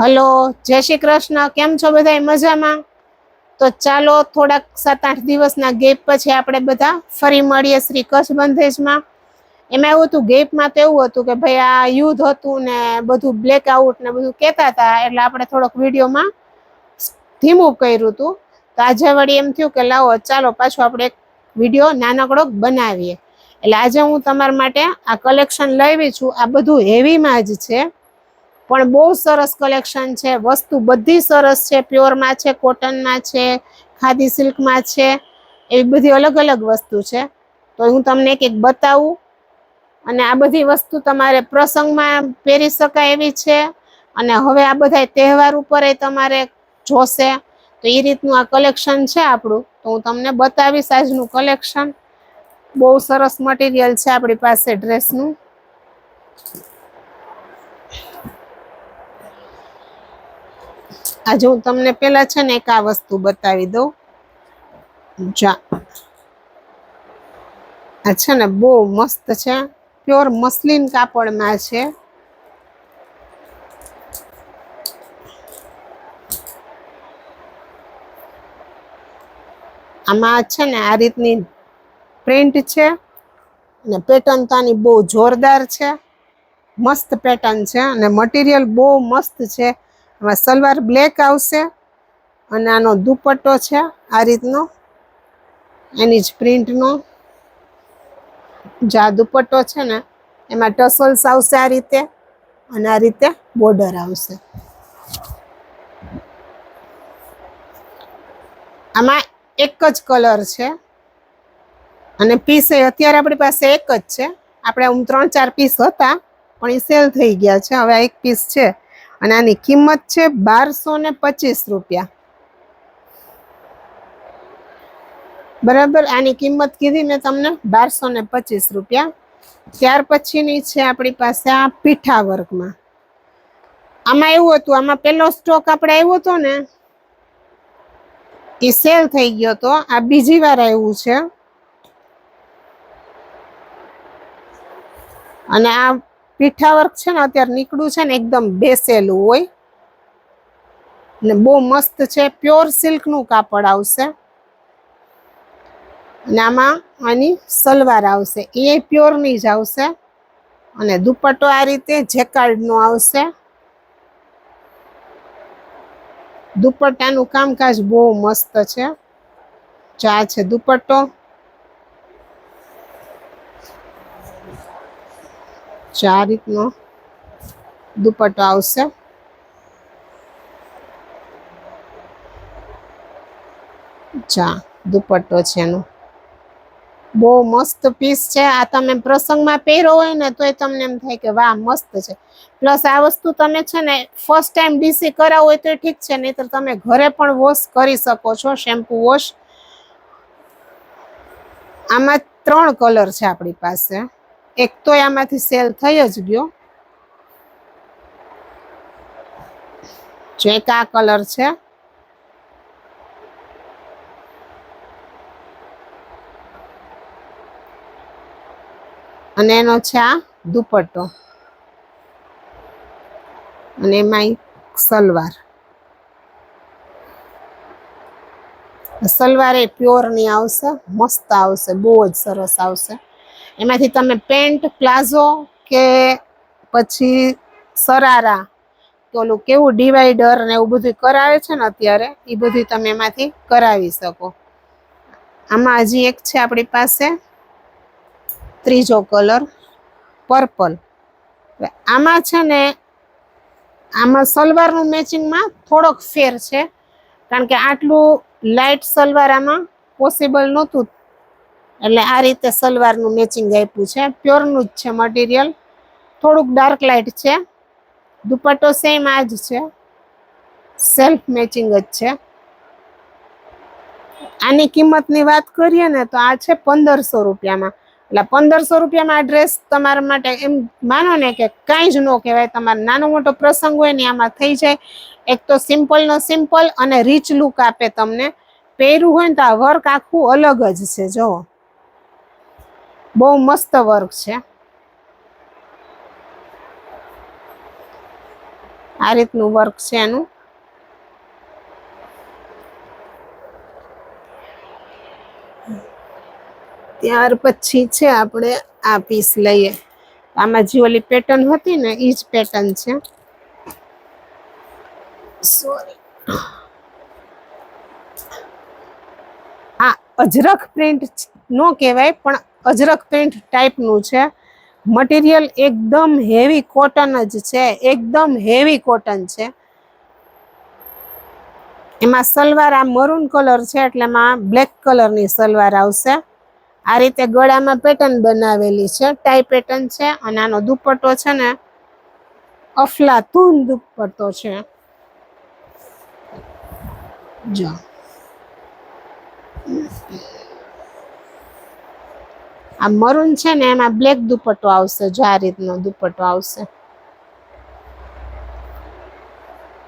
Hello, જય શ્રી કૃષ્ણ. કેમ છો બધા? મજામાં? તો ચાલો થોડાક 7-8 દિવસના ગેપ પછી આપણે બધા ફરી મળીએ શ્રી કચ્છ બંધેજમાં. એમાં એવું હતું, ગેપમાં તો એવું હતું કે ભાઈ આ યુદ્ધ હતું ને બધું બ્લેકઆઉટ ને બધું કહેતા હતા, એટલે આપણે થોડોક વિડીયોમાં ધીમું કર્યું હતું. તો આજે વળી એમ થયું કે લાવો ચાલો પાછું આપણે એક વિડીયો નાનકડો બનાવીએ. એટલે આજે હું તમારા માટે આ કલેક્શન લાવી છું. આ બધું હેવીમાં જ છે, પણ બહુ સરસ કલેક્શન છે. વસ્તુ બધી સરસ છે. પ્યોરમાં છે, કોટનમાં છે, ખાદી સિલ્કમાં છે, એવી બધી અલગ અલગ વસ્તુ છે. તો હું તમને એક એક બતાવું. અને આ બધી વસ્તુ તમારે પ્રસંગમાં પહેરી શકાય એવી છે. અને હવે આ બધા તહેવાર ઉપર તમારે જોશે તો એ રીતનું આ કલેક્શન છે આપણું. તો હું તમને બતાવીશ આજનું કલેક્શન. બહુ સરસ મટીરિયલ છે આપણી પાસે ડ્રેસનું. આજે હું તમને પેલા છે ને એક આ વસ્તુ બતાવી દઉં. જા આ છે ને બહુ મસ્ત છે. પ્યોર મસ્લિન કાપડમાં છે. આમાં છે ને આ રીતની પ્રિન્ટ છે અને પેટર્ન તાની બહુ જોરદાર છે. મસ્ત પેટર્ન છે અને મટીરિયલ બહુ મસ્ત છે. આમાં સલવાર બ્લેક આવશે અને આનો દુપટ્ટો છે આ રીતનો, એની જ પ્રિન્ટનો. જા દુપટ્ટો છે ને એમાં ટસલ્સ આવશે આ રીતે, અને આ રીતે બોર્ડર આવશે. આમાં એક જ કલર છે અને પીસ અત્યારે આપણી પાસે એક જ છે. આપણે 3-4 પીસ હતા પણ એ સેલ થઈ ગયા છે. હવે એક પીસ છે અને આની કિંમત છે 1225 રૂપિયા. બરાબર, આની કિંમત કીધી મેં તમને 1225 રૂપિયા. ત્યાર પછીની છે આપણી પાસે આ પીઠા વર્કમાં. આમાં એવું હતું, આમાં પેલો સ્ટોક આપણે આવ્યો હતો ને એ સેલ થઈ ગયો હતો. આ બીજી વાર આવ્યું છે. અને આ પીઠા વર્ક છે ને અત્યારે નીકળ્યું છે ને એકદમ બેસેલું હોય ને બહુ મસ્ત છે. પ્યોર સિલ્કનું કાપડ આવશે અને આમાં આની સલવાર આવશે, એ પ્યોરની જ આવશે. અને દુપટ્ટો આ રીતે જેકાર્ડનો આવશે. દુપટ્ટાનું કામકાજ બહુ મસ્ત છે. આ છે દુપટ્ટો. આ રીતનો દુપટ્ટો આવશે. દુપટ્ટો છે એનો. બહુ મસ્ત પીસ છે. આ તમે પ્રસંગમાં પહેરો હોય ને તોય તમને એમ થાય કે વાહ મસ્ત છે. પ્લસ આ વસ્તુ તમે છે ને ફર્સ્ટ ટાઈમ ડીસી કરાવો હોય તો ઠીક છે, નહીતર તમે ઘરે પણ વોશ કરી શકો છો, શેમ્પુ વોશ. આમાં 3 કલર છે આપણી પાસે. એક તો આમાંથી સેલ થઈ જ ગયો. એક આ કલર છે. અને એનો છે આ દુપટ્ટો અને એમાં સલવાર. સલવાર એ પ્યોરની આવશે, મસ્ત આવશે, બહુ જ સરસ આવશે. એમાંથી તમે પેન્ટ, પ્લાઝો કે પછી સરારા કે ઓલું કેવું ડિવાઈડર ને એવું બધું કરાવે છે ને અત્યારે, એ બધું તમે એમાંથી કરાવી શકો. આમાં હજી એક છે આપણી પાસે ત્રીજો કલર, પર્પલ. આમાં છે ને આમાં સલવારનું મેચિંગમાં થોડોક ફેર છે, કારણ કે આટલું લાઇટ સલવાર આમાં પોસિબલ નહોતું, એટલે આ રીતે સલવારનું મેચિંગ આપ્યું છે. પ્યોરનું જ છે મટીરિયલ. થોડુંક ડાર્ક લાઇટ છે. દુપટ્ટો સેમ આ જ છે, સેલ્ફ મેચિંગ જ છે. આની કિંમતની વાત કરીએ ને તો આ છે 1500 રૂપિયામાં. એટલે 1500 રૂપિયામાં આ ડ્રેસ તમારા માટે એમ માનો ને કે કાંઈ જ ન કહેવાય. તમારે નાનો મોટો પ્રસંગ હોય ને આમાં થઈ જાય. એક તો સિમ્પલ નો સિમ્પલ અને રીચ લુક આપે તમને. પહેર્યું હોય ને તો આ વર્ક આખું અલગ જ છે. જો બહુ મસ્ત વર્ક છે. આ રીતનું વર્ક છે એનું. ત્યાર પછી છે આપણે આ પીસ લઈએ. આમાં જે ઓલી પેટર્ન હતી ને એ જ પેટર્ન છે. સોરી, આ અજરક પ્રિન્ટ નો કહેવાય પણ અજરક પ્રિન્ટ ટાઈપનું છે. મટીરિયલ એકદમ હેવી કોટન જ છે, એકદમ હેવી કોટન છે. એમાં સલવાર આ મરૂન કલર છે એટલે એમાં બ્લેક કલરની સલવાર આવશે. આ રીતે ગળામાં પેટર્ન બનાવેલી છે, ટાઈ પેટર્ન છે. અને આનો દુપટ્ટો છે ને અફલાતુન દુપટ્ટો છે. જો આ મરૂન છે ને એમાં બ્લેક દુપટ્ટો આવશે. જો આ રીતનો દુપટ્ટો આવશે.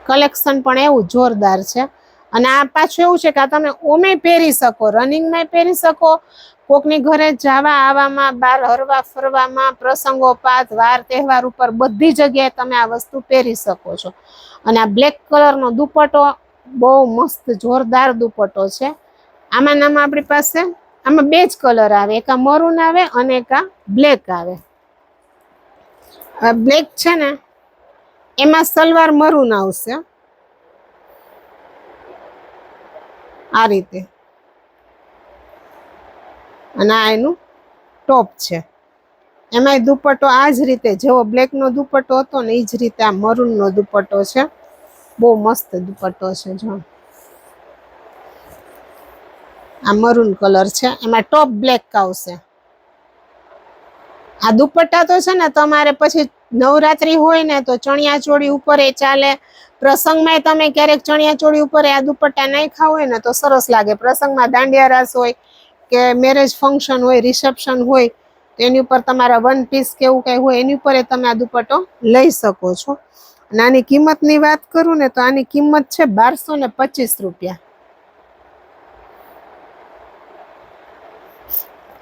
કલેક્શન પણ એવું જોરદાર છે. અને આ પાછું એવું છે કે આ તમે ઓમે પહેરી શકો, રનિંગમાં પહેરી શકો, કોકની ઘરે જવા આવવામાં, બહાર હરવા ફરવામાં, પ્રસંગોપાત, વાર તહેવાર ઉપર બધી જગ્યાએ તમે આ વસ્તુ પહેરી શકો છો. અને આ બ્લેક કલરનો દુપટ્ટો બહુ મસ્ત જોરદાર દુપટ્ટો છે. આમાં આપણી પાસે આમાં બે જ કલર આવે, એક આ મરૂન આવે અને એક આ બ્લેક આવે. બ્લેક છે ને એમાં સલવાર મરૂન આવશે આ રીતે. અને આ એનું ટોપ છે. એમાંય દુપટ્ટો આ જ રીતે, જેવો બ્લેકનો દુપટ્ટો હતો ને એ જ રીતે આ મરૂનનો દુપટ્ટો છે. બહુ મસ્ત દુપટ્ટો છે. જો આ મરૂન કલર છે, એમાં ટોપ બ્લેક આવશે. આ દુપટ્ટા તો છે ને તમારે પછી નવરાત્રી હોય ને તો ચણિયા ચોળી ઉપર એ ચાલે. પ્રસંગમાં તમે ક્યારેક ચણિયા ચોળી ઉપર આ દુપટ્ટા નાખ્યા હોય ને તો સરસ લાગે. પ્રસંગમાં દાંડિયા રાસ હોય કે મેરેજ ફંક્શન હોય, રિસેપ્શન હોય, તો એની ઉપર તમારા વન પીસ કે એવું કઈ હોય એની ઉપર તમે આ દુપટ્ટો લઈ શકો છો. અને આની કિંમતની વાત કરું ને તો આની કિંમત છે 1225 રૂપિયા.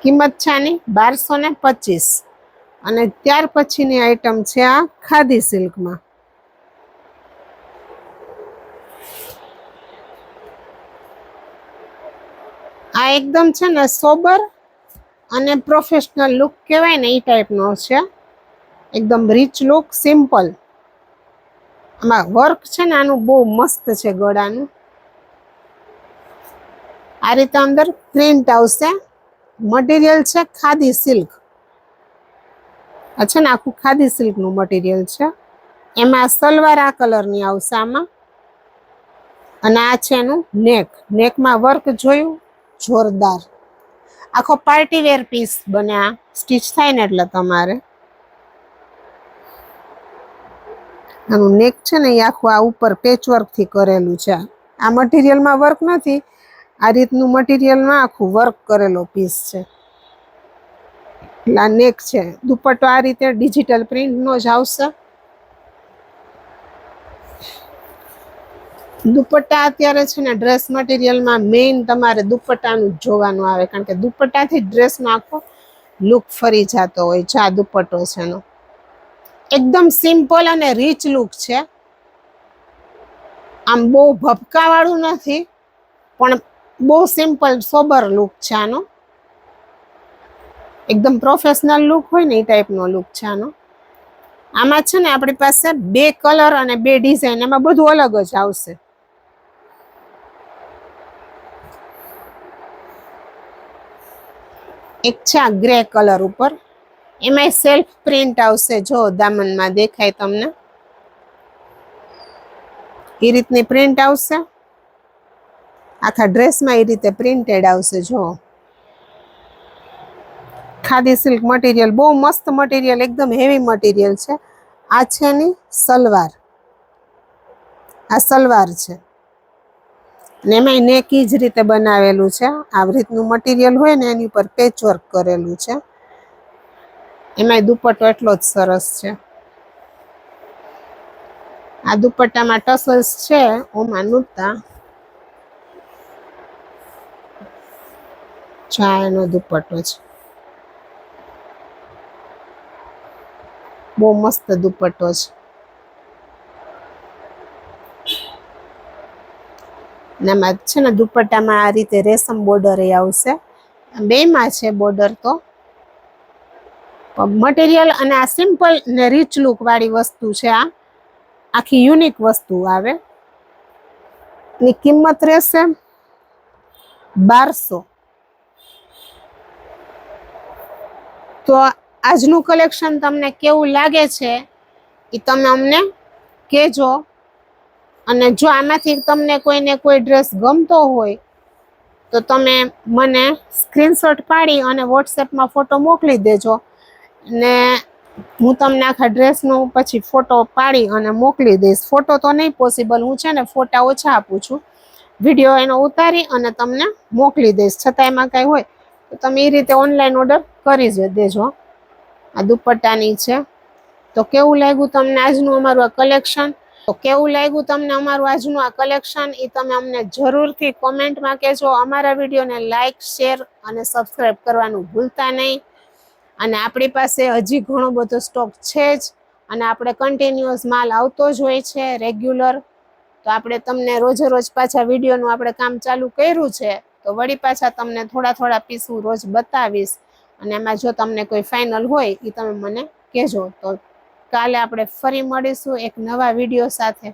કિંમત છે આની 1225. અને ત્યાર પછીની આઈટમ છે આ ખાદી સિલ્કમાં. આ એકદમ છે ને સોબર અને પ્રોફેશનલ લુક કહેવાય ને એ ટાઈપનો છે. એકદમ રીચ લુક, સિમ્પલ. આમાં વર્ક છે ને આનું બહુ મસ્ત છે ગળાનું. આ રીતે અંદર પ્રિન્ટ આવશે. મટીરિયલ છે ખાદી સિલ્ક. છે ને આખું ખાદી સિલ્કનું મટીરિયલ છે. એમાં સલવાર આ કલરની આવશે આમાં. અને આ છે એનું નેક. નેકમાં વર્ક જોયું, જોરદાર. આખો પાર્ટી વેર પીસ બને. આ સ્ટીચ થાય ને એટલે તમારે આનું નેક છે ને એ આખું આ ઉપર પેચવર્કથી કરેલું છે. આ મટીરિયલમાં વર્ક નથી, આ રીતનું મટીરિયલમાં આખું વર્ક કરેલો પીસ છે. આ નેક છે. દુપટ્ટો આ રીતે ડિજિટલ પ્રિન્ટનો જ આવશે. દુપટ્ટા અત્યારે છે ને ડ્રેસ મટીરિયલમાં મેઇન તમારે દુપટ્ટાનું જ જોવાનું આવે, કારણ કે દુપટ્ટાથી ડ્રેસનો આખો લુક ફરી જતો હોય છે. આ દુપટ્ટો છે એનો એકદમ સિમ્પલ અને રીચ લુક છે. આમ બહુ ભપકાવાળું નથી પણ બહુ સિમ્પલ સોબર લુક છે આનો. એકદમ પ્રોફેશનલ લુક હોય ને એ ટાઈપનો લુક છે આનો. આમાં છે ને આપણી પાસે બે કલર અને બે ડિઝાઇન, એમાં બધું અલગ જ આવશે. એક છે આ ગ્રે કલર ઉપર, એમાંય સેલ્ફ પ્રિન્ટ આવશે. જો દામનમાં દેખાય તમને એ રીતની પ્રિન્ટ આવશે. આખા ડ્રેસમાં એ રીતે પ્રિન્ટેડ આવશે. જો ખાદી સિલ્ક મટીરિયલ બહુ મસ્ત મટીરિયલ, એકદમ હેવી મટીરિયલ છે. આ છે એની સલવાર. આ સલવાર છે ને એમાંય નેક ઈ જ રીતે બનાવેલું છે. આવી રીતનું મટીરિયલ હોય ને એની ઉપર પેચવર્ક કરેલું છે. એમાંય દુપટ્ટો એટલો જ સરસ છે. આ દુપટ્ટામાં ટસલ્સ છે ઓમાં નૂતા. ચા એનો દુપટ્ટો છે. બહુ મસ્ત દુપટ્ટો છે. ને એમાં છે ને દુપટ્ટામાં આ રીતે રેશમ બોર્ડર આવશે, બેમાં છે બોર્ડર. તો મટીરિયલ અને આ સિમ્પલ ને રીચ લુક વાળી વસ્તુ છે. આ આખી યુનિક વસ્તુ આવે. ની કિંમત રહેશે 1200. તો આજનું કલેક્શન તમને કેવું લાગે છે એ તમે અમને કહેજો. અને જો આમાંથી તમને કોઈને કોઈ ડ્રેસ ગમતો હોય તો તમે મને સ્ક્રીનશોટ પાડી અને વોટ્સએપમાં ફોટો મોકલી દેજો, ને હું તમને આખા ડ્રેસનો પછી ફોટો પાડી અને મોકલી દઈશ. ફોટો તો નહીં પોસિબલ, હું છે ને ફોટા ઓછા આપું છું, વિડીયો એનો ઉતારી અને તમને મોકલી દઈશ. છતાં એમાં કાંઈ હોય તો તમે એ રીતે ઓનલાઈન ઓર્ડર કરી જ દેજો. આ દુપટ્ટાની છે. તો કેવું લાગ્યું તમને આજનું અમારું આ કલેક્શન? તો કેવું લાગ્યું તમને અમારું આજનું આ કલેક્શન એ તમે અમને જરૂરથી કોમેન્ટમાં કહેજો. અમારા વિડીયોને લાઇક, શેર અને સબસ્ક્રાઈબ કરવાનું ભૂલતા નહીં. અને આપણી પાસે હજી ઘણો બધો સ્ટોક છે જ, અને આપણે કન્ટિન્યુઅસ માલ આવતો જ હોય છે રેગ્યુલર. તો આપણે તમને રોજે રોજ પાછા વિડીયોનું આપણે કામ ચાલુ કર્યું છે, તો વળી પાછા તમને થોડા થોડા પીસ હું રોજ બતાવીશ. અને એમાં જો તમને કોઈ ફાઇનલ હોય એ તમે મને કહેજો. તો કાલે આપણે ફરી મળીશું એક નવા વિડીયો સાથે.